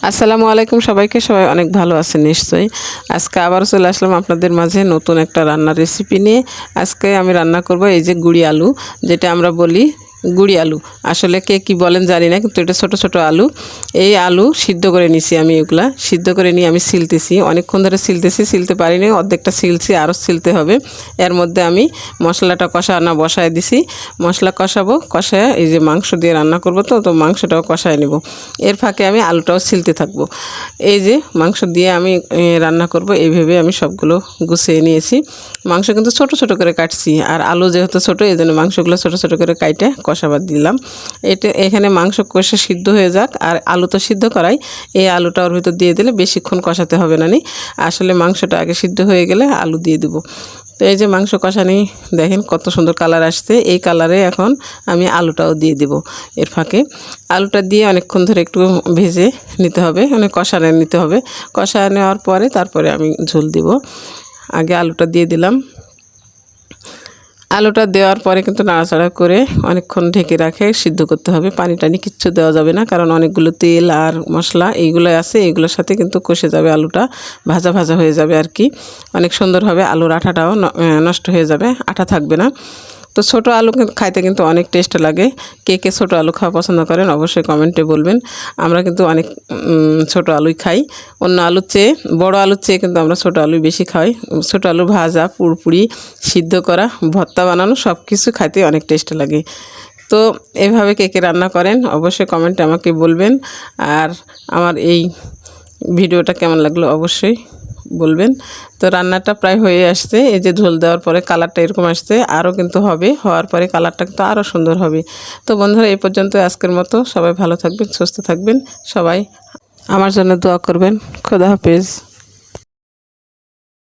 আসসালামু আলাইকুম সবাইকে। সবাই অনেক ভালো আছেন নিশ্চয়ই। আজকে আবারও চলে আসলাম আপনাদের মাঝে নতুন একটা রান্নার রেসিপি নিয়ে। আজকে আমি রান্না করব এই যে গুঁড়ি আলু, যেটা আমরা বলি গুঁড়ি আলু। আসলে কে কী বলেন জানি না, কিন্তু এটা ছোট ছোট আলু। এই আলু সিদ্ধ করে নিছি আমি, এগুলা সিদ্ধ করে নিয়ে আমি ছিলতেছি, অনেকক্ষণ ধরে ছিলতে পারিনি, অর্ধেকটা ছিলছি, আরও ছিলতে হবে। এর মধ্যে আমি মশলাটা কষানো বসায় দিছি। মশলা কষাবো, কষায় এই যে মাংস দিয়ে রান্না করব, তো মাংসটাও কষায় নেব। এর ফাঁকে আমি আলুটাও ছিলতে থাকবো। এই যে মাংস দিয়ে আমি রান্না করব, এইভাবে আমি সবগুলো গুছিয়ে নিয়েছি। মাংস কিন্তু ছোট ছোট করে কাটছি, আর আলু যেহেতু ছোটো, এই জন্য মাংসগুলো ছোট ছোট করে কাটে কষাবার দিলাম। এখানে মাংস কষে সিদ্ধ হয়ে যাক, আর আলু তো সিদ্ধ করাই, এই আলুটা ওর ভিতর দিয়ে দিলে বেশিক্ষণ কষাতে হবে না। আসলে মাংসটা আগে সিদ্ধ হয়ে গেলে আলু দিয়ে দেবো। তো এই যে মাংস কষানি দেখেন কত সুন্দর কালার আসছে, এই কালারে এখন আমি আলুটাও দিয়ে দেব। এর ফাঁকে আলুটা দিয়ে অনেকক্ষণ ধরে একটু ভেজে নিতে হবে, মানে কষানো নিতে হবে। কষায় নেওয়ার পরে তারপরে আমি ঝোল দিব। আগে আলুটা দিয়ে দিলাম। আলুটা দেওয়ার পরে কিন্তু নাড়াচাড়া করে অনেকক্ষণ ঢেকে রাখে সিদ্ধ করতে হবে। পানি টানি কিচ্ছু দেওয়া যাবে না, কারণ অনেকগুলো তেল আর মশলা এইগুলো আছে, এইগুলোর সাথে কিন্তু কষে যাবে, আলুটা ভাজা ভাজা হয়ে যাবে আর কি। অনেক সুন্দর হবে, আলুর আঠাটাও নষ্ট হয়ে যাবে, আঠা থাকবে না। তো ছোটো আলু খাইতে কিন্তু অনেক টেস্ট লাগে। কে কে ছোটো আলু খাওয়া পছন্দ করেন অবশ্যই কমেন্টে বলবেন। আমরা কিন্তু অনেক ছোটো আলুই খাই, অন্য আলুর চেয়ে, বড় আলুর চেয়ে কিন্তু আমরা ছোটো আলুই বেশি খাই। ছোটো আলু ভাজা, পুরপুরি, সিদ্ধ করা, ভর্তা বানানো, সব কিছু খাইতে অনেক টেস্ট লাগে। তো এভাবে কে কে রান্না করেন অবশ্যই কমেন্টে আমাকে বলবেন। আর আমার এই ভিডিওটা কেমন লাগলো অবশ্যই বলবেন। তো রান্নাটা প্রায় হয়ে আসছে, এই যে ঝোল দেওয়ার পরে কালারটা এরকম আসছে, আরও কিন্তু হবে, হওয়ার পরে কালারটা কিন্তু আরও সুন্দর হবে। তো বন্ধুরা, এই পর্যন্ত আজকের মতো। সবাই ভালো থাকবেন, সুস্থ থাকবেন, সবাই আমার জন্য দোয়া করবেন। খোদা হাফেজ।